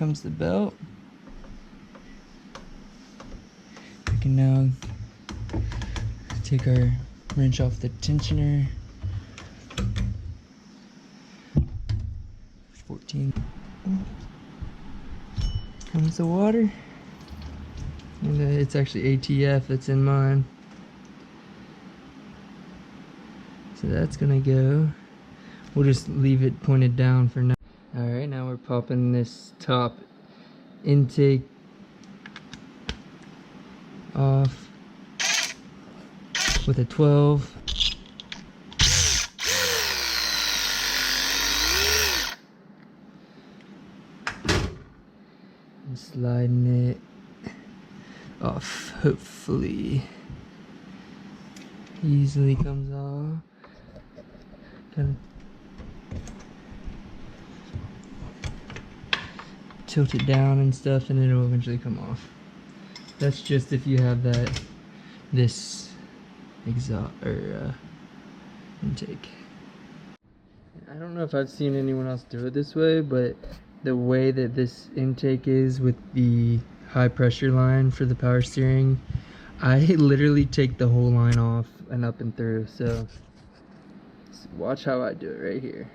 comes the belt. We can now take our wrench off the tensioner. 14. Comes the water. And it's actually ATF that's in mine. So that's gonna go. We'll just leave it pointed down for now. Alright, now we're popping this top intake off with a 12. And sliding it off, hopefully. Easily comes off. Kind of tilt it down and stuff, and it'll eventually come off. That's just if you have this exhaust or intake. I don't know if I've seen anyone else do it this way, but the way that this intake is with the high pressure line for the power steering, I literally take the whole line off and up and through. So watch how I do it right here.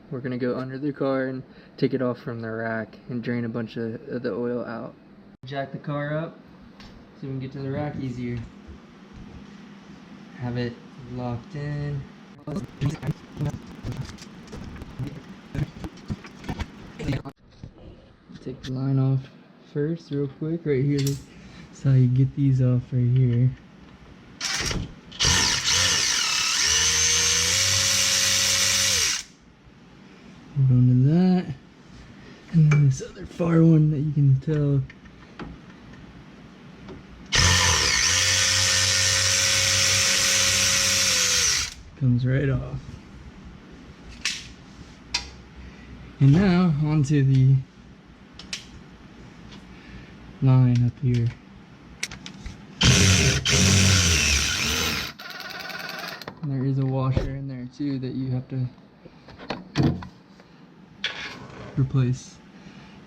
We're gonna go under the car and take it off from the rack and drain a bunch of the oil out. Jack the car up so we can get to the rack easier. Have it locked in. Take the line off first real quick right here. That's how you get these off right here. Hold on to that. And then this other far one that you can tell. Comes right off. And now onto the line up here. And there is a washer in there too that you have to replace.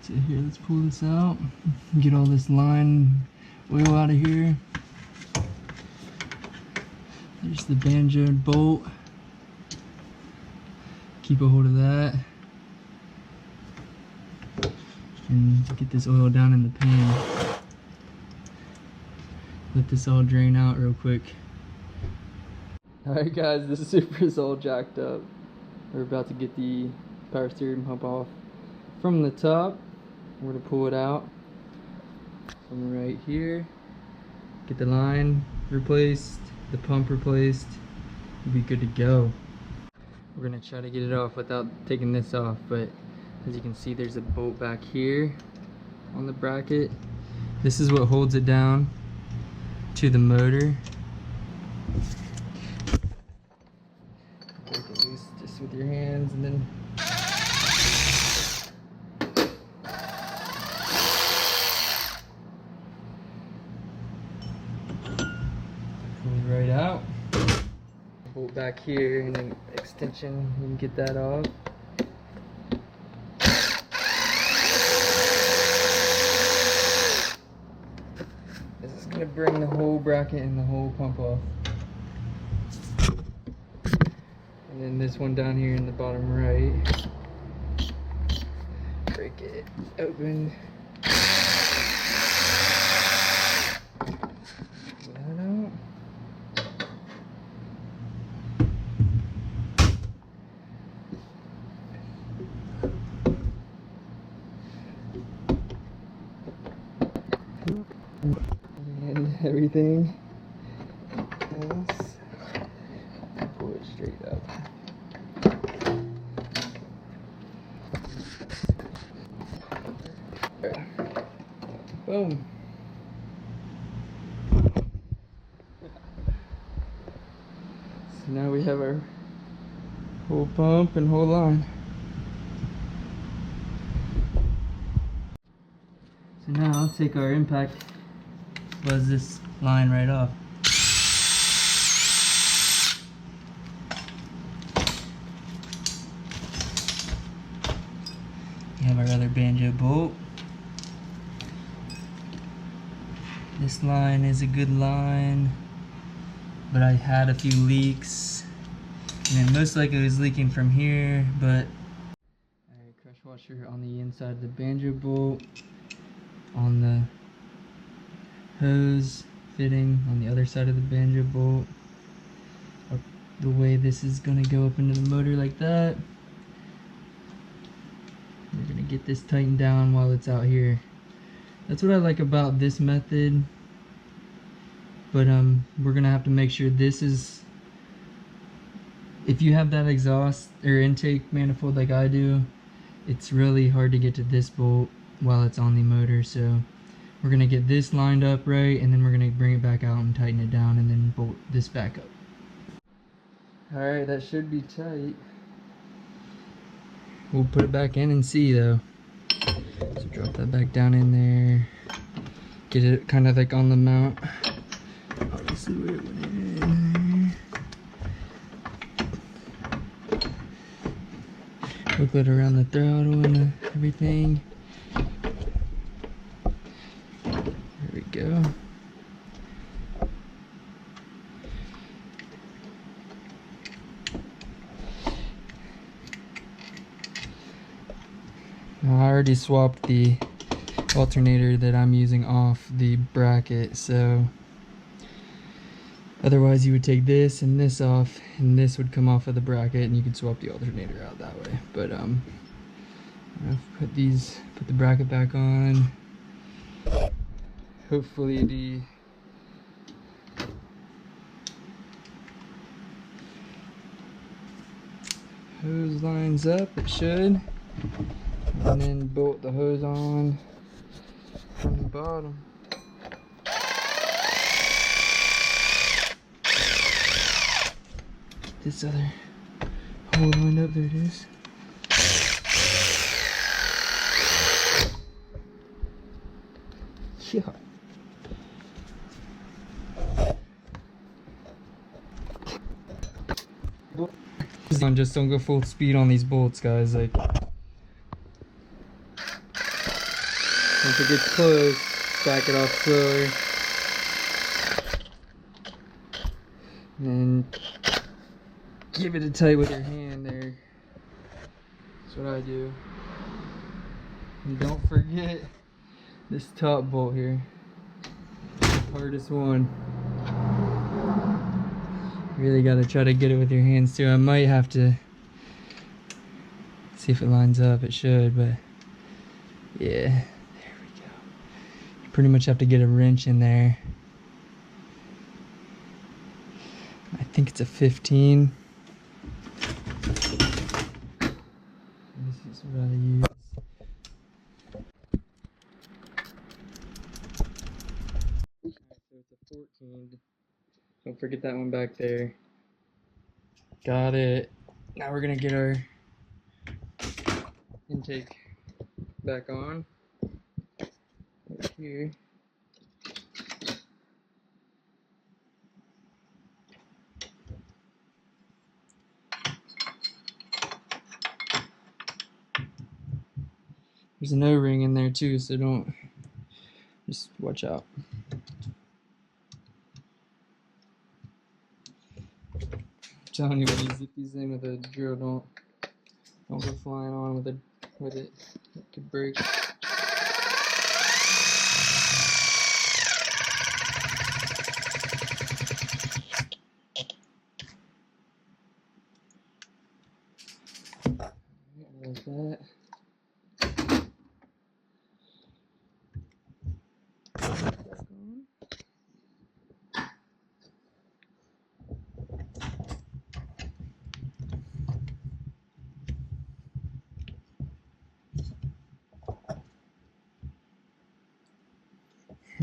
So here, let's pull this out, get all this line oil out of here. There's the banjo bolt. Keep a hold of that. And get this oil down in the pan. Let this all drain out real quick. Alright guys, the Supra's all jacked up. We're about to get the power steering pump off from the top. We're going to pull it out from right here. Get the line replaced, the pump replaced. We'll be good to go. We're going to try to get it off without taking this off, but as you can see, there's a bolt back here on the bracket. This is what holds it down to the motor. Break it loose just with your hands and then pull it right out. Bolt back here and then extension, you can get that off. This is going to bring the whole bracket and the whole pump off. And then this one down here in the bottom right. Break it open. Pull that out. And everything else, pull it straight up. There. Boom. So now we have our whole pump and whole line. So now I'll take our impact, buzz this line right off. We have our other banjo bolt. This line is a good line, but I had a few leaks, and most likely it was leaking from here. But alright, crush washer on the inside of the banjo bolt, on the hose fitting on the other side of the banjo bolt. The way this is gonna go up into the motor like that. We're gonna get this tightened down while it's out here. That's what I like about this method. But we're gonna have to make sure this is, if you have that exhaust or intake manifold like I do, it's really hard to get to this bolt while it's on the motor. So we're gonna get this lined up right, and then we're gonna bring it back out and tighten it down, and then bolt this back up. Alright, that should be tight. We'll put it back in and see though. So drop that back down in there. Get it kind of like on the mount. Obviously where it went in there. Wiggle it around the throttle and everything. There we go. I already swapped the alternator that I'm using off the bracket, so otherwise you would take this and this off, and this would come off of the bracket, and you could swap the alternator out that way. But I'm gonna put the bracket back on. Hopefully the hose lines up. It should. And then bolt the hose on from the bottom. This other hole lined up, there it is. Yeah. Just don't go full speed on these bolts, guys. Like, once it gets close, back it off slower. And give it a tight with your hand there. That's what I do. And don't forget this top bolt here. The hardest one. Really gotta try to get it with your hands too. I might have to see if it lines up. It should, but yeah. There we go. You pretty much have to get a wrench in there. I think it's a 15. This is what I use. So it's a 14. Don't forget that one back there. Got it. Now we're gonna get our intake back on. Right here. There's an O-ring in there too, so don't, just watch out. I'm telling you, when you zip these in with a drill, don't go flying on with it. It could break. Like that.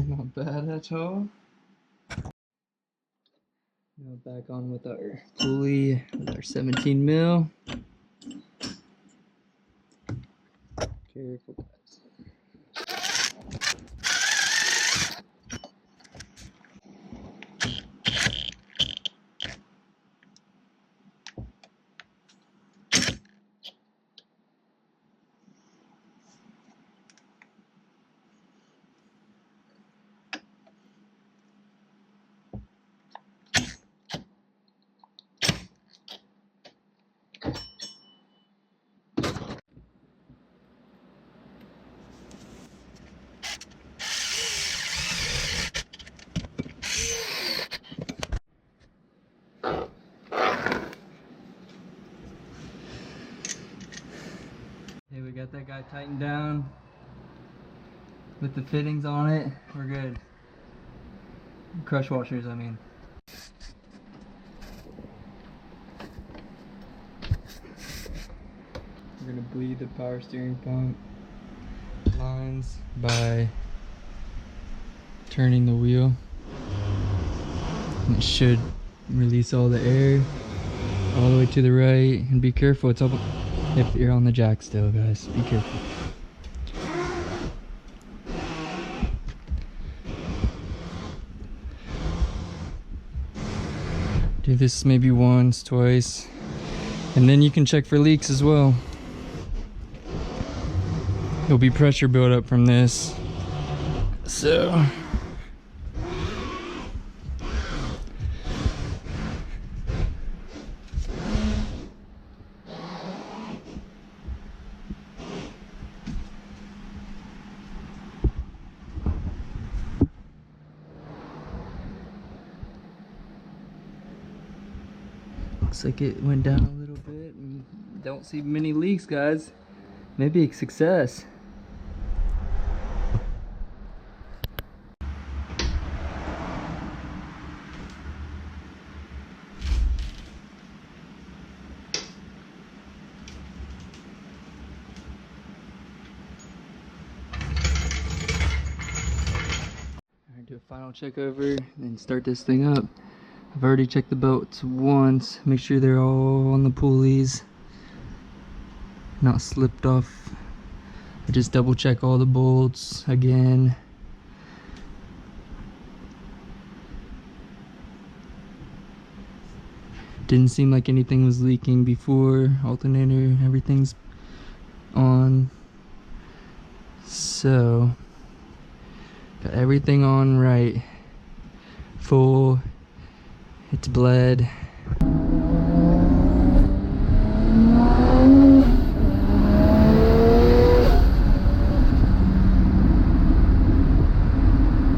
Not bad at all. Now back on with our pulley, with our 17 mil. Careful, guys. tightened down with the fittings on it, we're good. Crush washers, I mean. We're gonna bleed the power steering pump lines by turning the wheel. And it should release all the air all the way to the right. And be careful, it's up if you're on the jack still, guys. Be careful. Do this maybe once, twice, and then you can check for leaks as well. There'll be pressure buildup from this. So looks like it went down a little bit and don't see many leaks, guys. Maybe a success. Alright, do a final check over and then start this thing up. I've already checked the bolts once, make sure they're all on the pulleys, not slipped off. I just double check all the bolts again. Didn't seem like anything was leaking before. Alternator, everything's on. So, got everything on right. Full. It's bled.